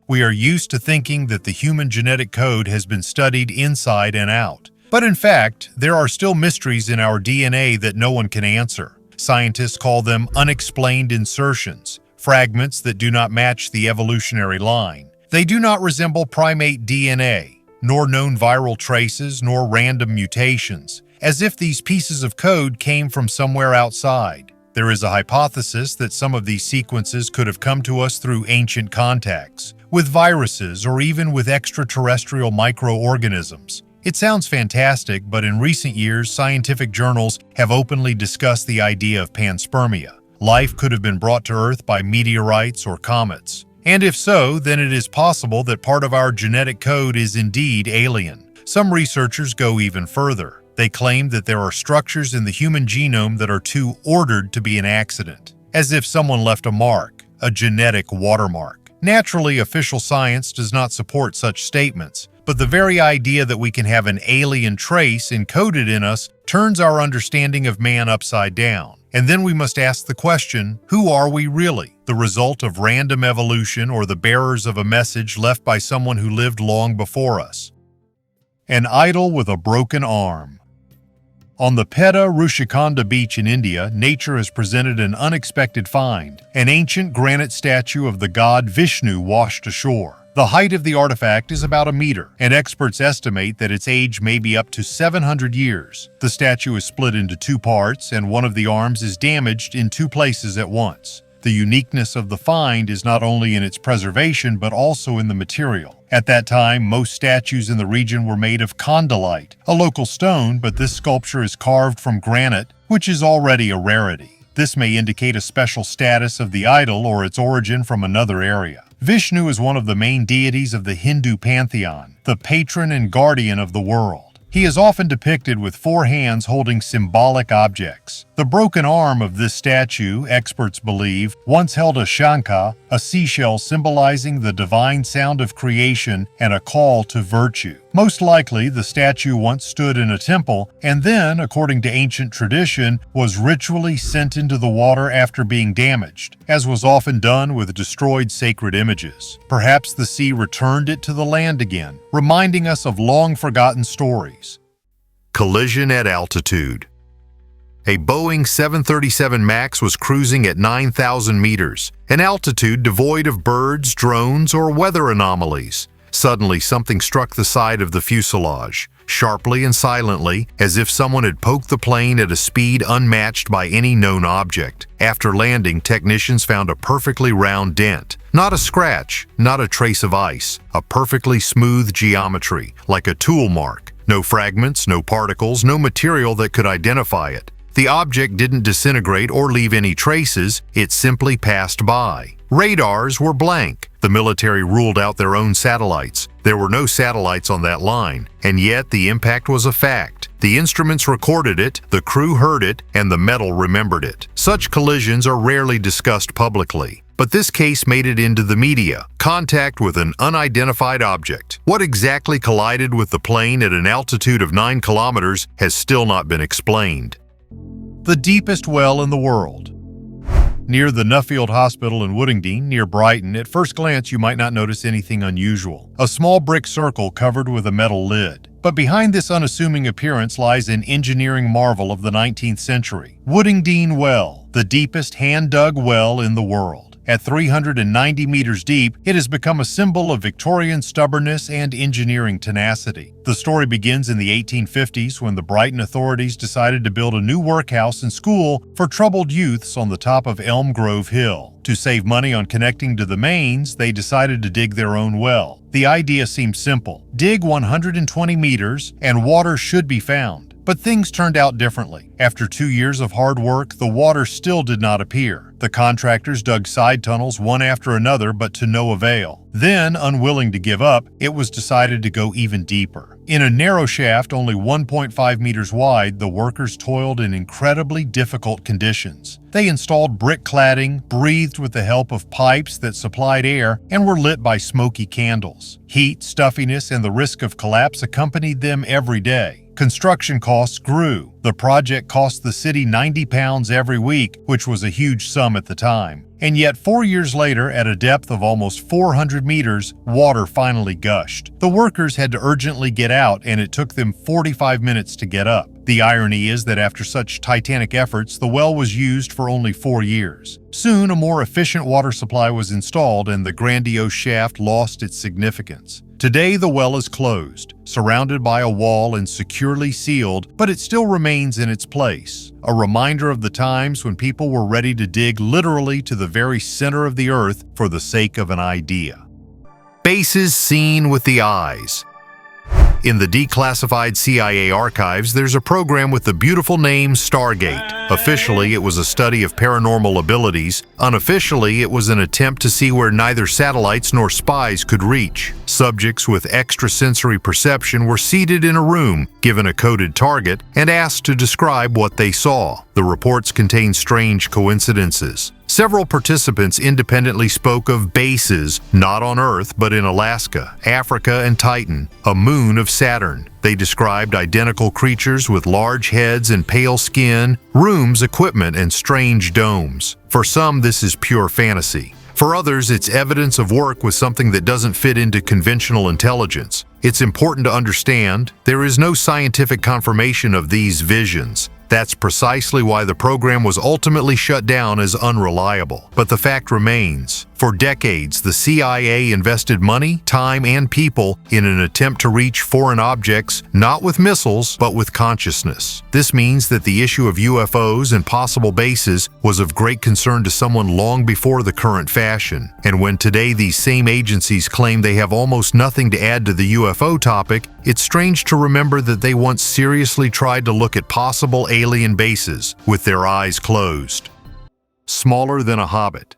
We are used to thinking that the human genetic code has been studied inside and out. But in fact, there are still mysteries in our DNA that no one can answer. Scientists call them unexplained insertions, fragments that do not match the evolutionary line. They do not resemble primate DNA, nor known viral traces, nor random mutations, as if these pieces of code came from somewhere outside. There is a hypothesis that some of these sequences could have come to us through ancient contacts, with viruses or even with extraterrestrial microorganisms. It sounds fantastic, but in recent years, scientific journals have openly discussed the idea of panspermia. Life could have been brought to Earth by meteorites or comets. And if so, then it is possible that part of our genetic code is indeed alien. Some researchers go even further. They claim that there are structures in the human genome that are too ordered to be an accident, as if someone left a mark, a genetic watermark. Naturally, official science does not support such statements, but the very idea that we can have an alien trace encoded in us turns our understanding of man upside down. And then we must ask the question, who are we really? The result of random evolution or the bearers of a message left by someone who lived long before us? An idol with a broken arm. On the Petta Rushikonda beach in India, nature has presented an unexpected find, an ancient granite statue of the god Vishnu washed ashore. The height of the artifact is about a meter, and experts estimate that its age may be up to 700 years. The statue is split into two parts, and one of the arms is damaged in two places at once. The uniqueness of the find is not only in its preservation but also in the material. At that time, most statues in the region were made of condylite, a local stone, but this sculpture is carved from granite, which is already a rarity. This may indicate a special status of the idol or its origin from another area. Vishnu is one of the main deities of the Hindu pantheon, the patron and guardian of the world. He is often depicted with 4 hands holding symbolic objects. The broken arm of this statue, experts believe, once held a shankha, a seashell symbolizing the divine sound of creation and a call to virtue. Most likely, the statue once stood in a temple and then, according to ancient tradition, was ritually sent into the water after being damaged, as was often done with destroyed sacred images. Perhaps the sea returned it to the land again, reminding us of long-forgotten stories. Collision at altitude. A Boeing 737 MAX was cruising at 9,000 meters, an altitude devoid of birds, drones, or weather anomalies. Suddenly, something struck the side of the fuselage, sharply and silently, as if someone had poked the plane at a speed unmatched by any known object. After landing, technicians found a perfectly round dent. Not a scratch, not a trace of ice, a perfectly smooth geometry, like a tool mark. No fragments, no particles, no material that could identify it. The object didn't disintegrate or leave any traces, it simply passed by. Radars were blank. The military ruled out their own satellites. There were no satellites on that line, and yet the impact was a fact. The instruments recorded it, the crew heard it, and the metal remembered it. Such collisions are rarely discussed publicly. But this case made it into the media. Contact with an unidentified object. What exactly collided with the plane at an altitude of 9 kilometers has still not been explained. The deepest well in the world. Near the Nuffield Hospital in Woodingdean, near Brighton, at first glance you might not notice anything unusual. A small brick circle covered with a metal lid. But behind this unassuming appearance lies an engineering marvel of the 19th century. Woodingdean Well, the deepest hand-dug well in the world. At 390 meters deep, it has become a symbol of Victorian stubbornness and engineering tenacity. The story begins in the 1850s when the Brighton authorities decided to build a new workhouse and school for troubled youths on the top of Elm Grove Hill. To save money on connecting to the mains, they decided to dig their own well. The idea seemed simple. Dig 120 meters and water should be found. But things turned out differently. After 2 years of hard work, the water still did not appear. The contractors dug side tunnels one after another, but to no avail. Then, unwilling to give up, it was decided to go even deeper. In a narrow shaft only 1.5 meters wide, the workers toiled in incredibly difficult conditions. They installed brick cladding, breathed with the help of pipes that supplied air, and were lit by smoky candles. Heat, stuffiness, and the risk of collapse accompanied them every day. Construction costs grew. The project cost the city £90 every week, which was a huge sum at the time. And yet 4 years later, at a depth of almost 400 meters, water finally gushed. The workers had to urgently get out, and it took them 45 minutes to get up. The irony is that after such titanic efforts, the well was used for only 4 years. Soon, a more efficient water supply was installed, and the grandiose shaft lost its significance. Today, the well is closed, surrounded by a wall and securely sealed, but it still remains in its place, a reminder of the times when people were ready to dig literally to the very center of the earth for the sake of an idea. Bases seen with the eyes. In the declassified CIA archives, there's a program with the beautiful name Stargate. Officially, it was a study of paranormal abilities. Unofficially, it was an attempt to see where neither satellites nor spies could reach. Subjects with extrasensory perception were seated in a room, given a coded target, and asked to describe what they saw. The reports contained strange coincidences. Several participants independently spoke of bases, not on Earth, but in Alaska, Africa, and Titan, a moon of Saturn. They described identical creatures with large heads and pale skin, rooms, equipment, and strange domes. For some, this is pure fantasy. For others, it's evidence of work with something that doesn't fit into conventional intelligence. It's important to understand there is no scientific confirmation of these visions. That's precisely why the program was ultimately shut down as unreliable. But the fact remains, For decades, the CIA invested money, time, and people in an attempt to reach foreign objects, not with missiles, but with consciousness. This means that the issue of UFOs and possible bases was of great concern to someone long before the current fashion. And when today these same agencies claim they have almost nothing to add to the UFO topic, it's strange to remember that they once seriously tried to look at possible alien bases with their eyes closed. Smaller than a hobbit.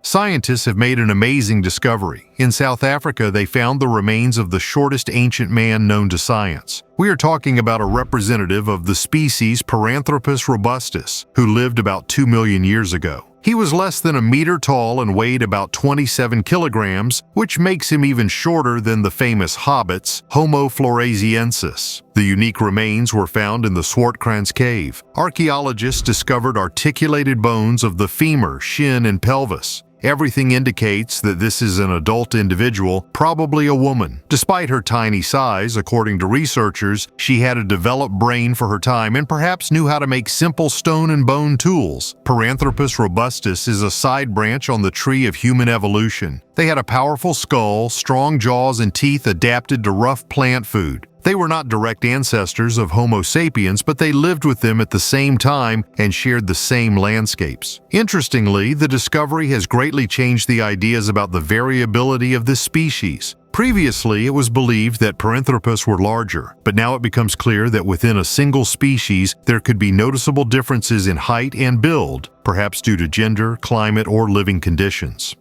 Scientists have made an amazing discovery. In South Africa, they found the remains of the shortest ancient man known to science. We are talking about a representative of the species Paranthropus robustus, who lived about 2 million years ago. He was less than a meter tall and weighed about 27 kilograms, which makes him even shorter than the famous hobbits, Homo floresiensis. The unique remains were found in the Swartkrans cave. Archaeologists discovered articulated bones of the femur, shin, and pelvis. Everything indicates that this is an adult individual, probably a woman. Despite her tiny size, according to researchers, she had a developed brain for her time and perhaps knew how to make simple stone and bone tools. Paranthropus robustus is a side branch on the tree of human evolution. They had a powerful skull, strong jaws, and teeth adapted to rough plant food. They were not direct ancestors of Homo sapiens, but they lived with them at the same time and shared the same landscapes. Interestingly, the discovery has greatly changed the ideas about the variability of this species. Previously, it was believed that Paranthropus were larger, but now it becomes clear that within a single species, there could be noticeable differences in height and build, perhaps due to gender, climate, or living conditions.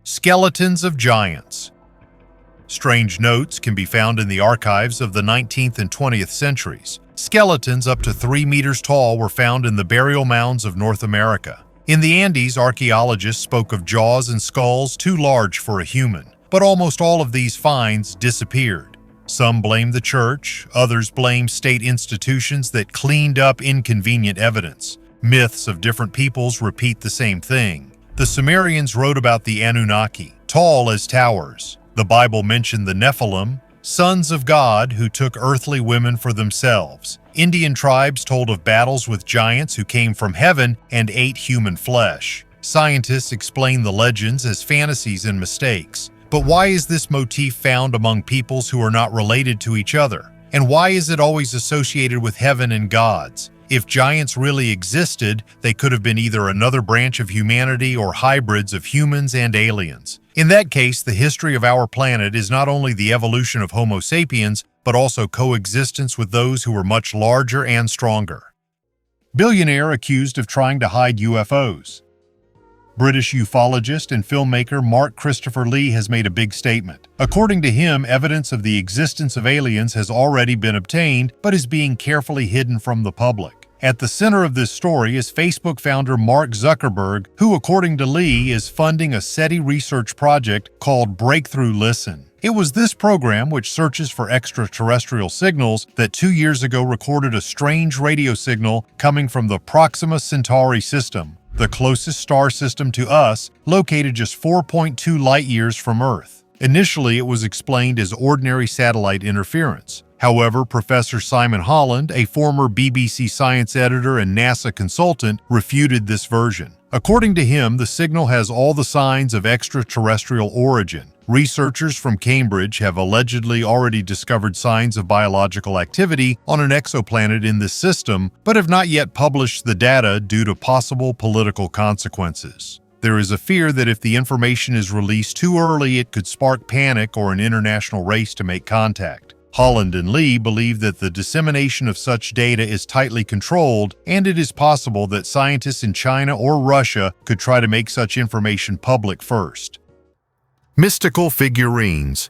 Skeletons of giants. Strange notes can be found in the archives of the 19th and 20th centuries. Skeletons up to 3 meters tall were found in the burial mounds of North America. In the Andes, archaeologists spoke of jaws and skulls too large for a human, but almost all of these finds disappeared. Some blame the church, others blame state institutions that cleaned up inconvenient evidence. Myths of different peoples repeat the same thing. The Sumerians wrote about the Anunnaki, tall as towers. The Bible mentioned the Nephilim, sons of God who took earthly women for themselves. Indian tribes told of battles with giants who came from heaven and ate human flesh. Scientists explain the legends as fantasies and mistakes. But why is this motif found among peoples who are not related to each other? And why is it always associated with heaven and gods? If giants really existed, they could have been either another branch of humanity or hybrids of humans and aliens. In that case, the history of our planet is not only the evolution of Homo sapiens, but also coexistence with those who were much larger and stronger. Billionaire accused of trying to hide UFOs. British ufologist and filmmaker Mark Christopher Lee has made a big statement. According to him, evidence of the existence of aliens has already been obtained, but is being carefully hidden from the public. At the center of this story is Facebook founder Mark Zuckerberg, who, according to Lee, is funding a SETI research project called Breakthrough Listen. It was this program, which searches for extraterrestrial signals, that 2 years ago recorded a strange radio signal coming from the Proxima Centauri system, the closest star system to us, located just 4.2 light-years from Earth. Initially, it was explained as ordinary satellite interference. However, Professor Simon Holland, a former BBC science editor and NASA consultant, refuted this version. According to him, the signal has all the signs of extraterrestrial origin. Researchers from Cambridge have allegedly already discovered signs of biological activity on an exoplanet in this system, but have not yet published the data due to possible political consequences. There is a fear that if the information is released too early, it could spark panic or an international race to make contact. Holland and Lee believe that the dissemination of such data is tightly controlled, and it is possible that scientists in China or Russia could try to make such information public first. Mystical figurines.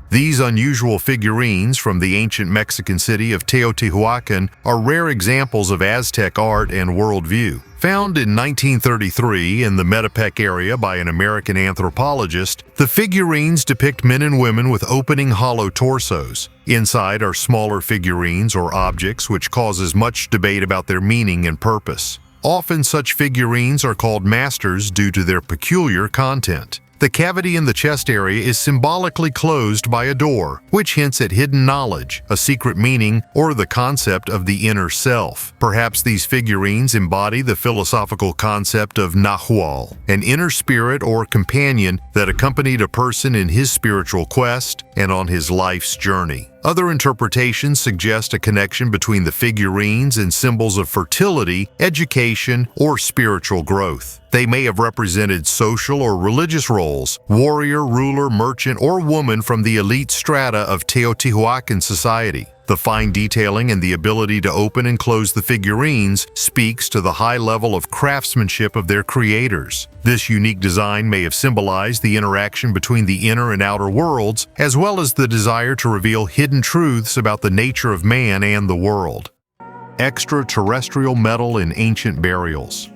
These unusual figurines from the ancient Mexican city of Teotihuacan are rare examples of Aztec art and worldview. Found in 1933 in the Metepec area by an American anthropologist, the figurines depict men and women with opening hollow torsos. Inside are smaller figurines or objects, which causes much debate about their meaning and purpose. Often such figurines are called masters due to their peculiar content. The cavity in the chest area is symbolically closed by a door, which hints at hidden knowledge, a secret meaning, or the concept of the inner self. Perhaps these figurines embody the philosophical concept of Nahual, an inner spirit or companion that accompanied a person in his spiritual quest and on his life's journey. Other interpretations suggest a connection between the figurines and symbols of fertility, education, or spiritual growth. They may have represented social or religious roles, warrior, ruler, merchant, or woman from the elite strata of Teotihuacan society. The fine detailing and the ability to open and close the figurines speaks to the high level of craftsmanship of their creators. This unique design may have symbolized the interaction between the inner and outer worlds, as well as the desire to reveal hidden truths about the nature of man and the world. Extraterrestrial metal in ancient burials.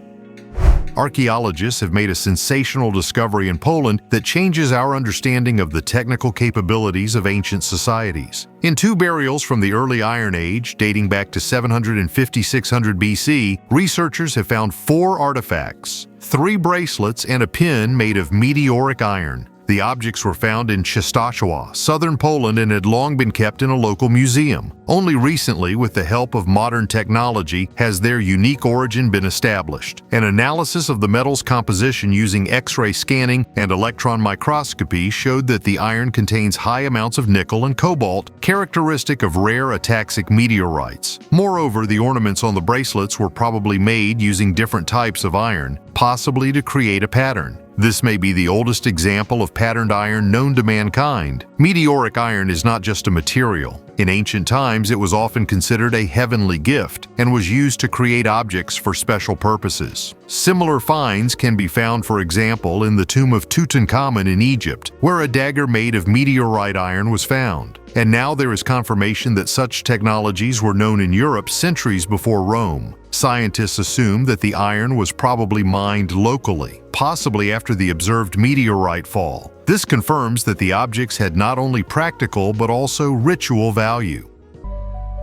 Archaeologists have made a sensational discovery in Poland that changes our understanding of the technical capabilities of ancient societies. In two burials from the early Iron Age, dating back to 750–600 BC, researchers have found 4 artifacts, 3 bracelets, and a pin made of meteoric iron. The objects were found in Częstochowa, southern Poland, and had long been kept in a local museum. Only recently, with the help of modern technology, has their unique origin been established. An analysis of the metal's composition using X-ray scanning and electron microscopy showed that the iron contains high amounts of nickel and cobalt, characteristic of rare ataxic meteorites. Moreover, the ornaments on the bracelets were probably made using different types of iron, possibly to create a pattern. This may be the oldest example of patterned iron known to mankind. Meteoric iron is not just a material. In ancient times, it was often considered a heavenly gift and was used to create objects for special purposes. Similar finds can be found, for example, in the tomb of Tutankhamun in Egypt, where a dagger made of meteorite iron was found. And now there is confirmation that such technologies were known in Europe centuries before Rome. Scientists assume that the iron was probably mined locally, possibly after the observed meteorite fall. This confirms that the objects had not only practical but also ritual value.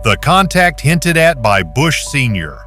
The contact hinted at by Bush Sr.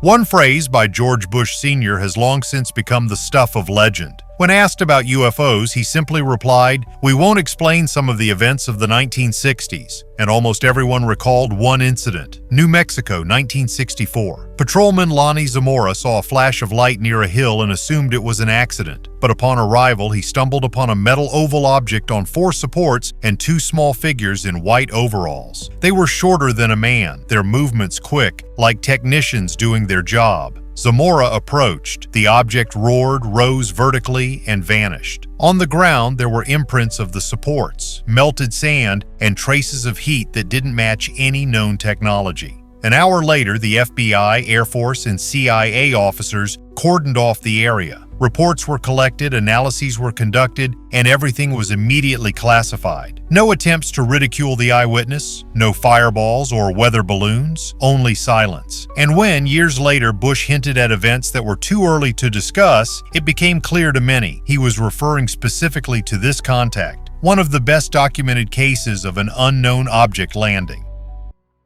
One phrase by George Bush Sr. has long since become the stuff of legend. When asked about UFOs, he simply replied, "We won't explain some of the events of the 1960s." And almost everyone recalled one incident. New Mexico, 1964. Patrolman Lonnie Zamora saw a flash of light near a hill and assumed it was an accident. But upon arrival, he stumbled upon a metal oval object on 4 supports and 2 small figures in white overalls. They were shorter than a man, their movements quick, like technicians doing their job. Zamora approached. The object roared, rose vertically, and vanished. On the ground, there were imprints of the supports, melted sand, and traces of heat that didn't match any known technology. An hour later, the FBI, Air Force, and CIA officers cordoned off the area. Reports were collected, analyses were conducted, and everything was immediately classified. No attempts to ridicule the eyewitness, no fireballs or weather balloons, only silence. And when, years later, Bush hinted at events that were too early to discuss, it became clear to many he was referring specifically to this contact, one of the best documented cases of an unknown object landing.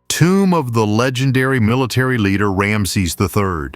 Tomb of the legendary military leader Ramses III.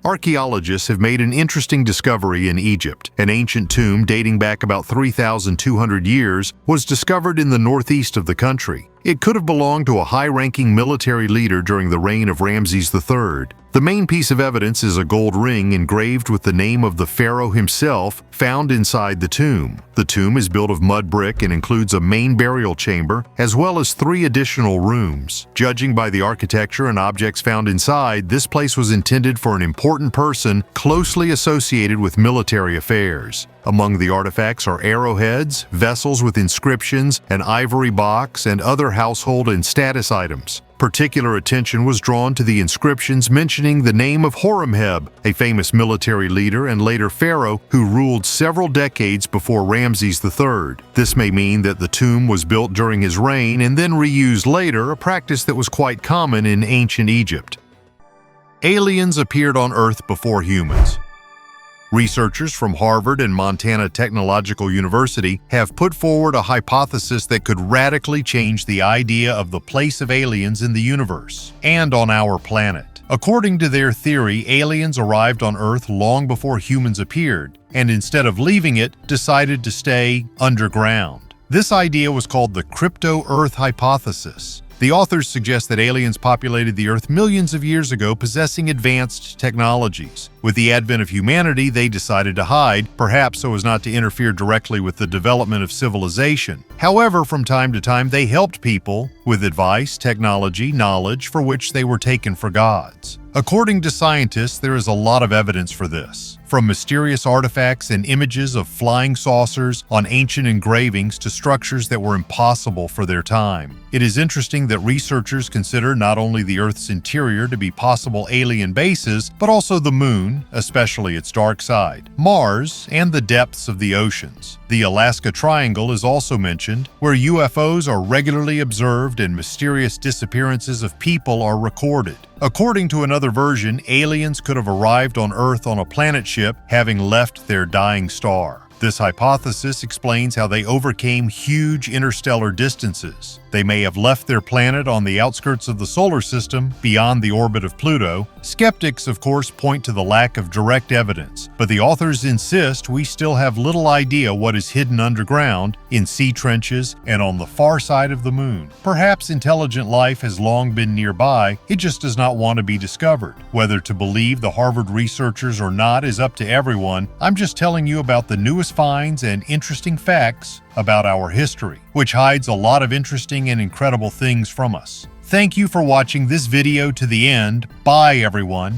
Archaeologists have made an interesting discovery in Egypt. An ancient tomb dating back about 3,200 years was discovered in the northeast of the country. It could have belonged to a high-ranking military leader during the reign of Ramses III. The main piece of evidence is a gold ring engraved with the name of the pharaoh himself found inside the tomb. The tomb is built of mud brick and includes a main burial chamber, as well as 3 additional rooms. Judging by the architecture and objects found inside, this place was intended for an important person closely associated with military affairs. Among the artifacts are arrowheads, vessels with inscriptions, an ivory box, and other household and status items. Particular attention was drawn to the inscriptions mentioning the name of Horemheb, a famous military leader and later pharaoh who ruled several decades before Ramses III. This may mean that the tomb was built during his reign and then reused later, a practice that was quite common in ancient Egypt. Aliens appeared on Earth before humans. Researchers from Harvard and Montana Technological University have put forward a hypothesis that could radically change the idea of the place of aliens in the universe and on our planet. According to their theory, aliens arrived on Earth long before humans appeared, and instead of leaving it, decided to stay underground. This idea was called the crypto-Earth hypothesis. The authors suggest that aliens populated the Earth millions of years ago, possessing advanced technologies. With the advent of humanity, they decided to hide, perhaps so as not to interfere directly with the development of civilization. However, from time to time, they helped people with advice, technology, knowledge for which they were taken for gods. According to scientists, there is a lot of evidence for this. From mysterious artifacts and images of flying saucers on ancient engravings to structures that were impossible for their time. It is interesting that researchers consider not only the Earth's interior to be possible alien bases, but also the Moon, especially its dark side, Mars, and the depths of the oceans. The Alaska Triangle is also mentioned, where UFOs are regularly observed and mysterious disappearances of people are recorded. According to another version, aliens could have arrived on Earth on a planet ship, having left their dying star. This hypothesis explains how they overcame huge interstellar distances. They may have left their planet on the outskirts of the solar system, beyond the orbit of Pluto. Skeptics, of course, point to the lack of direct evidence, but the authors insist we still have little idea what is hidden underground, in sea trenches, and on the far side of the Moon. Perhaps intelligent life has long been nearby, it just does not want to be discovered. Whether to believe the Harvard researchers or not is up to everyone. I'm just telling you about the newest finds and interesting facts about our history, which hides a lot of interesting and incredible things from us. Thank you for watching this video to the end. Bye, everyone.